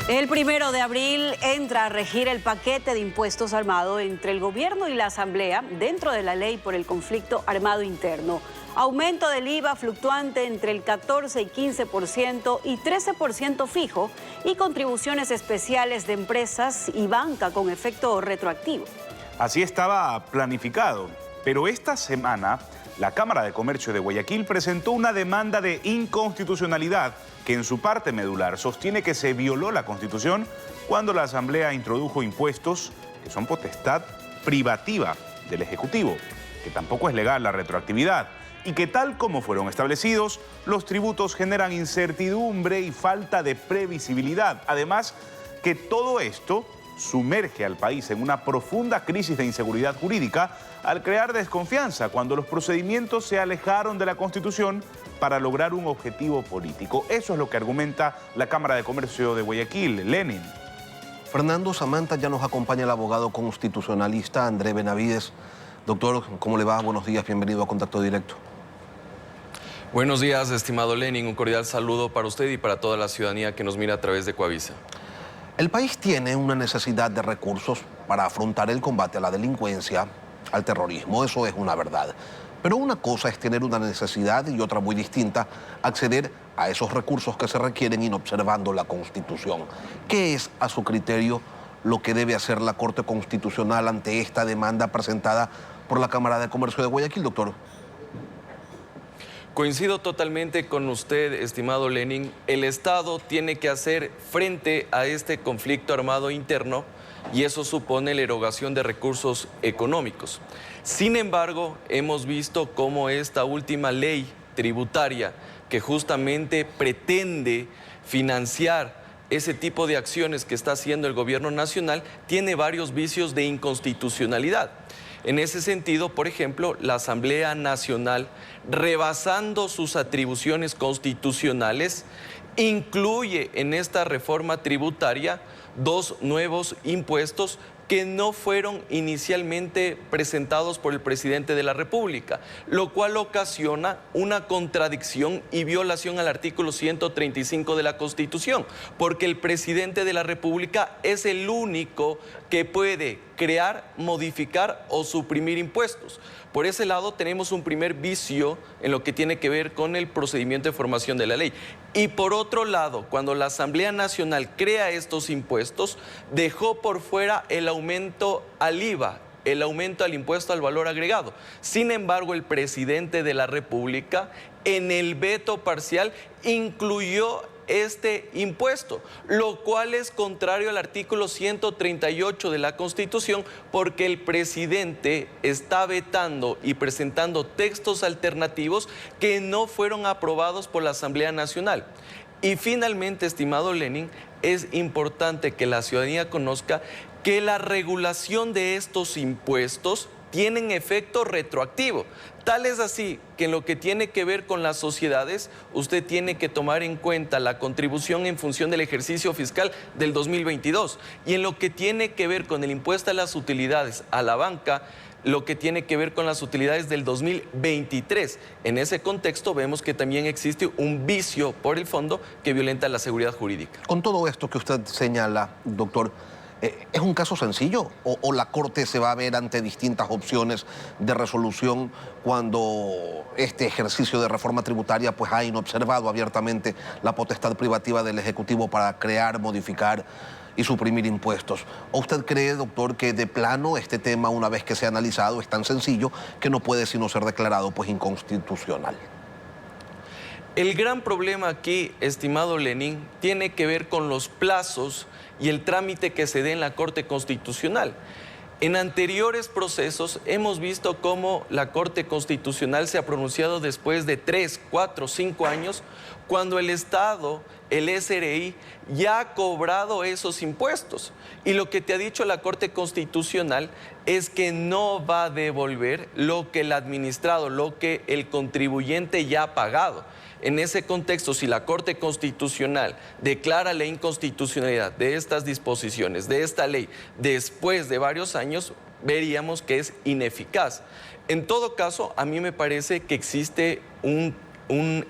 El 1 de abril entra a regir el paquete de impuestos armado entre el gobierno y la Asamblea dentro de la ley por el conflicto armado interno. Aumento del IVA fluctuante entre el 14 y 15% y 13% fijo y contribuciones especiales de empresas y banca con efecto retroactivo. Así estaba planificado, pero esta semana la Cámara de Comercio de Guayaquil presentó una demanda de inconstitucionalidad que en su parte medular sostiene que se violó la Constitución cuando la Asamblea introdujo impuestos que son potestad privativa del Ejecutivo, que tampoco es legal la retroactividad y que tal como fueron establecidos, los tributos generan incertidumbre y falta de previsibilidad. Además, que todo esto sumerge al país en una profunda crisis de inseguridad jurídica al crear desconfianza cuando los procedimientos se alejaron de la Constitución para lograr un objetivo político. Eso es lo que argumenta la Cámara de Comercio de Guayaquil. Lenin. Fernando Samantha, ya nos acompaña el abogado constitucionalista André Benavides. Doctor, ¿cómo le va? Buenos días, bienvenido a Contacto Directo. Buenos días, estimado Lenin. Un cordial saludo para usted y para toda la ciudadanía que nos mira a través de Coavisa. El país tiene una necesidad de recursos para afrontar el combate a la delincuencia, al terrorismo, eso es una verdad. Pero una cosa es tener una necesidad y otra muy distinta, acceder a esos recursos que se requieren inobservando la Constitución. ¿Qué es, a su criterio, lo que debe hacer la Corte Constitucional ante esta demanda presentada por la Cámara de Comercio de Guayaquil, doctor? Coincido totalmente con usted, estimado Lenin. El Estado tiene que hacer frente a este conflicto armado interno y eso supone la erogación de recursos económicos. Sin embargo, hemos visto cómo esta última ley tributaria que justamente pretende financiar ese tipo de acciones que está haciendo el gobierno nacional tiene varios vicios de inconstitucionalidad. En ese sentido, por ejemplo, la Asamblea Nacional, rebasando sus atribuciones constitucionales, incluye en esta reforma tributaria dos nuevos impuestos que no fueron inicialmente presentados por el presidente de la República, lo cual ocasiona una contradicción y violación al artículo 135 de la Constitución, porque el presidente de la República es el único que puede crear, modificar o suprimir impuestos. Por ese lado tenemos un primer vicio en lo que tiene que ver con el procedimiento de formación de la ley. Y por otro lado, cuando la Asamblea Nacional crea estos impuestos, dejó por fuera el aumento al IVA, el aumento al impuesto al valor agregado. Sin embargo, el presidente de la República, en el veto parcial, incluyó este impuesto, lo cual es contrario al artículo 138 de la Constitución, porque el presidente está vetando y presentando textos alternativos que no fueron aprobados por la Asamblea Nacional. Y finalmente, estimado Lenin, es importante que la ciudadanía conozca que la regulación de estos impuestos tienen efecto retroactivo. Tal es así que en lo que tiene que ver con las sociedades, usted tiene que tomar en cuenta la contribución en función del ejercicio fiscal del 2022. Y en lo que tiene que ver con el impuesto a las utilidades, a la banca, lo que tiene que ver con las utilidades del 2023. En ese contexto vemos que también existe un vicio por el fondo que violenta la seguridad jurídica. Con todo esto que usted señala, doctor, ¿es un caso sencillo o la Corte se va a ver ante distintas opciones de resolución cuando este ejercicio de reforma tributaria pues ha inobservado abiertamente la potestad privativa del Ejecutivo para crear, modificar y suprimir impuestos? ¿O usted cree, doctor, que de plano este tema, una vez que sea analizado, es tan sencillo que no puede sino ser declarado pues inconstitucional? El gran problema aquí, estimado Lenin, tiene que ver con los plazos y el trámite que se dé en la Corte Constitucional. En anteriores procesos hemos visto cómo la Corte Constitucional se ha pronunciado después de 3, 4, 5 años, cuando el Estado, el SRI, ya ha cobrado esos impuestos. Y lo que te ha dicho la Corte Constitucional es que no va a devolver lo que el administrado, lo que el contribuyente ya ha pagado. En ese contexto, si la Corte Constitucional declara la inconstitucionalidad de estas disposiciones, de esta ley, después de varios años, veríamos que es ineficaz. En todo caso, a mí me parece que existe un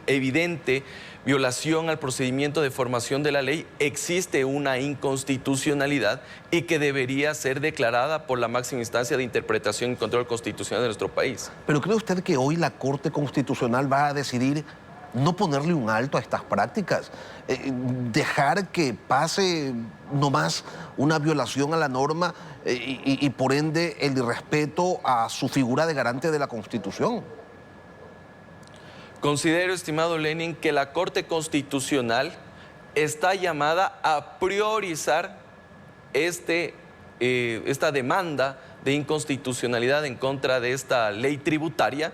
evidente violación al procedimiento de formación de la ley, existe una inconstitucionalidad y que debería ser declarada por la máxima instancia de interpretación y control constitucional de nuestro país. ¿Pero cree usted que hoy la Corte Constitucional va a decidir no ponerle un alto a estas prácticas? Dejar que pase nomás una violación a la norma y por ende el irrespeto a su figura de garante de la Constitución. Considero, estimado Lenin, que la Corte Constitucional está llamada a priorizar esta demanda de inconstitucionalidad en contra de esta ley tributaria,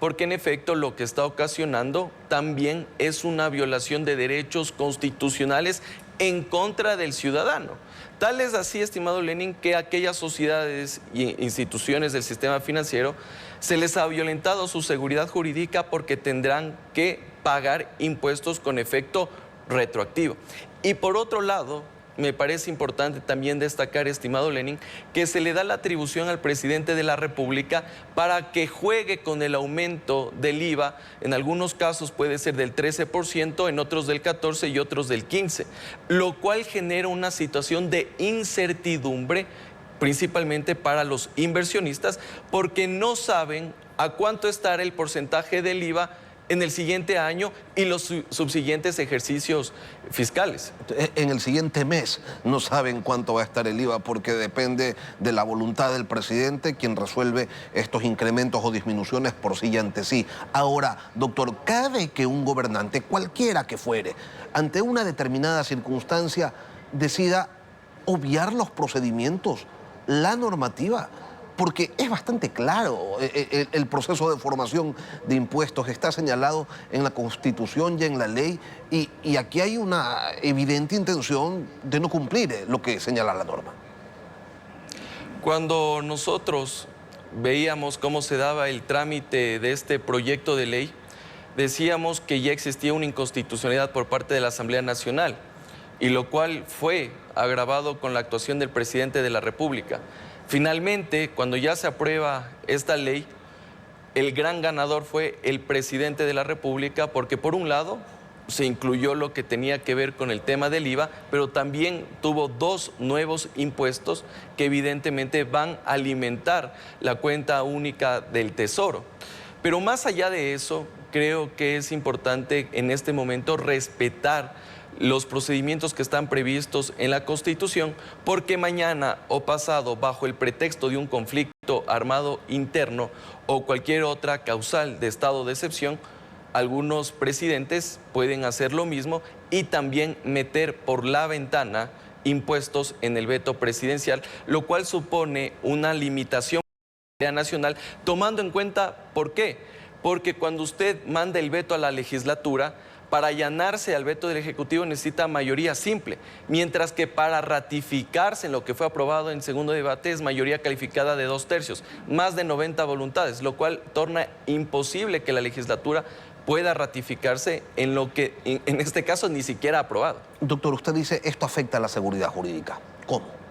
porque en efecto lo que está ocasionando también es una violación de derechos constitucionales en contra del ciudadano. Tal es así, estimado Lenin, que aquellas sociedades e instituciones del sistema financiero se les ha violentado su seguridad jurídica porque tendrán que pagar impuestos con efecto retroactivo. Y por otro lado, me parece importante también destacar, estimado Lenin, que se le da la atribución al presidente de la República para que juegue con el aumento del IVA. En algunos casos puede ser del 13%, en otros del 14% y otros del 15%, lo cual genera una situación de incertidumbre, principalmente para los inversionistas, porque no saben a cuánto estará el porcentaje del IVA en el siguiente año y los subsiguientes ejercicios fiscales. En el siguiente mes no saben cuánto va a estar el IVA porque depende de la voluntad del presidente, quien resuelve estos incrementos o disminuciones por sí y ante sí. Ahora, doctor, cabe que un gobernante, cualquiera que fuere, ante una determinada circunstancia, decida obviar los procedimientos, la normativa, porque es bastante claro, el proceso de formación de impuestos está señalado en la Constitución y en la ley, y aquí hay una evidente intención de no cumplir lo que señala la norma. Cuando nosotros veíamos cómo se daba el trámite de este proyecto de ley, decíamos que ya existía una inconstitucionalidad por parte de la Asamblea Nacional, y lo cual fue agravado con la actuación del presidente de la República. Finalmente, cuando ya se aprueba esta ley, el gran ganador fue el presidente de la República, porque por un lado se incluyó lo que tenía que ver con el tema del IVA, pero también tuvo dos nuevos impuestos que evidentemente van a alimentar la cuenta única del Tesoro. Pero más allá de eso, creo que es importante en este momento respetar los procedimientos que están previstos en la Constitución, porque mañana o pasado, bajo el pretexto de un conflicto armado interno o cualquier otra causal de estado de excepción, algunos presidentes pueden hacer lo mismo y también meter por la ventana impuestos en el veto presidencial, lo cual supone una limitación nacional, tomando en cuenta, ¿por qué? Porque cuando usted manda el veto a la legislatura, para allanarse al veto del Ejecutivo necesita mayoría simple, mientras que para ratificarse en lo que fue aprobado en segundo debate es mayoría calificada de 2/3, más de 90 voluntades, lo cual torna imposible que la legislatura pueda ratificarse en lo que en este caso ni siquiera ha aprobado. Doctor, usted dice esto afecta a la seguridad jurídica. ¿Cómo?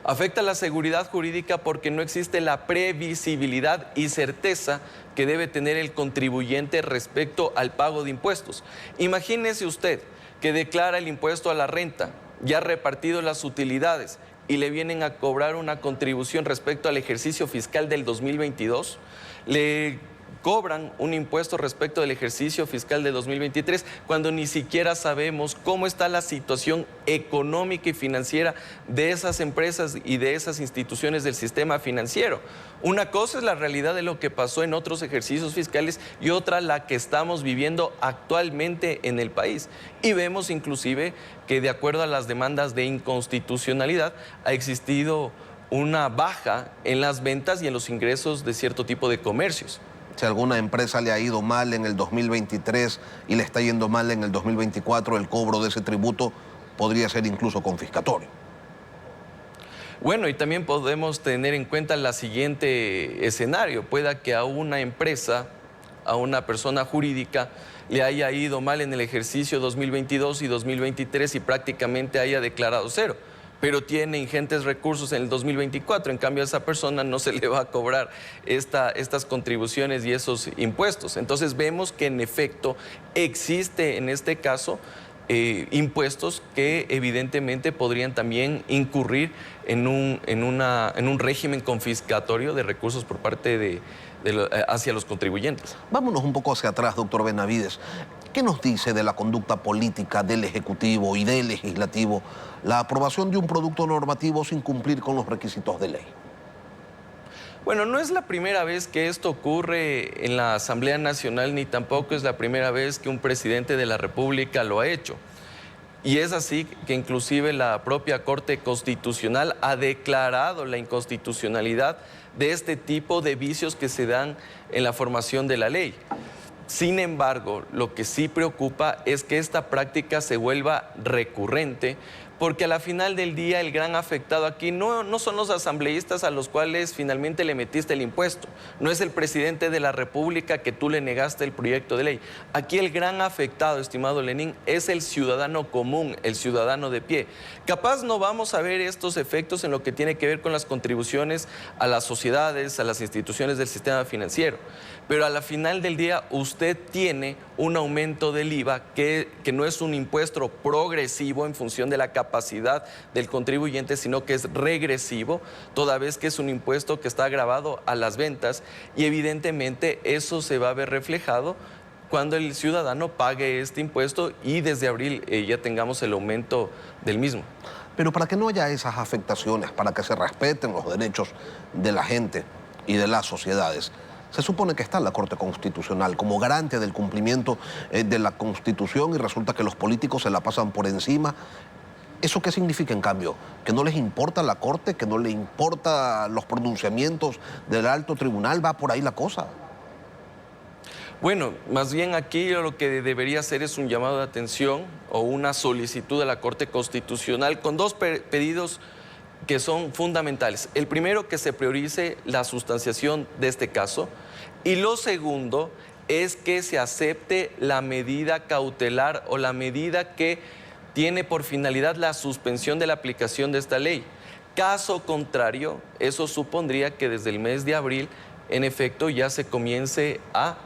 Afecta la seguridad jurídica porque no existe la previsibilidad y certeza que debe tener el contribuyente respecto al pago de impuestos. Imagínese usted que declara el impuesto a la renta, ya ha repartido las utilidades y le vienen a cobrar una contribución respecto al ejercicio fiscal del 2022, le cobran un impuesto respecto del ejercicio fiscal de 2023 cuando ni siquiera sabemos cómo está la situación económica y financiera de esas empresas y de esas instituciones del sistema financiero. Una cosa es la realidad de lo que pasó en otros ejercicios fiscales y otra la que estamos viviendo actualmente en el país. Y vemos inclusive que de acuerdo a las demandas de inconstitucionalidad ha existido una baja en las ventas y en los ingresos de cierto tipo de comercios. Si a alguna empresa le ha ido mal en el 2023 y le está yendo mal en el 2024, el cobro de ese tributo podría ser incluso confiscatorio. Bueno, y también podemos tener en cuenta el siguiente escenario. Pueda que a una empresa, a una persona jurídica, le haya ido mal en el ejercicio 2022 y 2023 y prácticamente haya declarado cero. pero tiene ingentes recursos en el 2024. En cambio, a esa persona no se le va a cobrar estas contribuciones y esos impuestos. Entonces vemos que en efecto existe en este caso impuestos que evidentemente podrían también incurrir en un régimen confiscatorio de recursos por parte hacia los contribuyentes. Vámonos un poco hacia atrás, doctor Benavides. ¿Qué nos dice de la conducta política del Ejecutivo y del Legislativo la aprobación de un producto normativo sin cumplir con los requisitos de ley? Bueno, no es la primera vez que esto ocurre en la Asamblea Nacional, ni tampoco es la primera vez que un presidente de la República lo ha hecho. Y es así que inclusive la propia Corte Constitucional ha declarado la inconstitucionalidad de este tipo de vicios que se dan en la formación de la ley. Sin embargo, lo que sí preocupa es que esta práctica se vuelva recurrente, porque a la final del día el gran afectado aquí no son los asambleístas a los cuales finalmente le metiste el impuesto, no es el presidente de la República que tú le negaste el proyecto de ley. Aquí el gran afectado, estimado Lenín, es el ciudadano común, el ciudadano de pie. Capaz no vamos a ver estos efectos en lo que tiene que ver con las contribuciones a las sociedades, a las instituciones del sistema financiero, pero a la final del día usted tiene un aumento del IVA que no es un impuesto progresivo en función de la capacidad del contribuyente, sino que es regresivo, toda vez que es un impuesto que está agravado a las ventas, y evidentemente eso se va a ver reflejado cuando el ciudadano pague este impuesto y desde abril ya tengamos el aumento del mismo. Pero para que no haya esas afectaciones, para que se respeten los derechos de la gente y de las sociedades, se supone que está la Corte Constitucional como garante del cumplimiento de la Constitución, y resulta que los políticos se la pasan por encima. ¿Eso qué significa, en cambio? ¿Que no les importa la Corte? ¿Que no les importa los pronunciamientos del alto tribunal? ¿Va por ahí la cosa? Bueno, más bien aquí lo que debería hacer es un llamado de atención o una solicitud a la Corte Constitucional con dos pedidos que son fundamentales. El primero, que se priorice la sustanciación de este caso, y lo segundo es que se acepte la medida cautelar o la medida que tiene por finalidad la suspensión de la aplicación de esta ley. Caso contrario, eso supondría que desde el mes de abril, en efecto, ya se comience a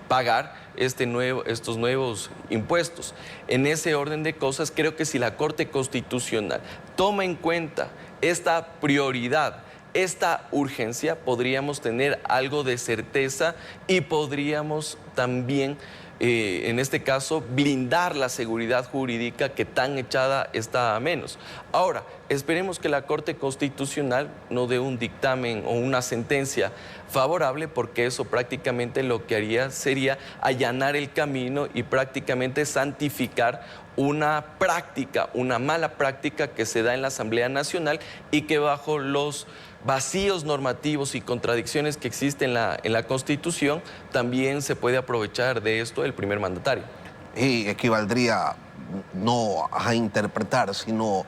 pagar estos nuevos impuestos. En ese orden de cosas, creo que si la Corte Constitucional toma en cuenta esta prioridad, esta urgencia, podríamos tener algo de certeza y podríamos también, en este caso, blindar la seguridad jurídica que tan echada está a menos. Ahora, esperemos que la Corte Constitucional no dé un dictamen o una sentencia favorable, porque eso prácticamente lo que haría sería allanar el camino y prácticamente santificar una práctica, una mala práctica que se da en la Asamblea Nacional y que bajo los vacíos normativos y contradicciones que existen en la Constitución, también se puede aprovechar de esto el primer mandatario. Y equivaldría no a interpretar, sino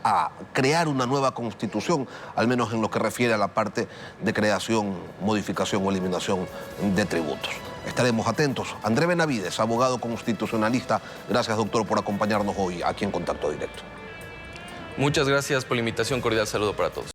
a crear una nueva Constitución, al menos en lo que refiere a la parte de creación, modificación o eliminación de tributos. Estaremos atentos. André Benavides, abogado constitucionalista, gracias, doctor, por acompañarnos hoy aquí en Contacto Directo. Muchas gracias por la invitación, cordial saludo para todos.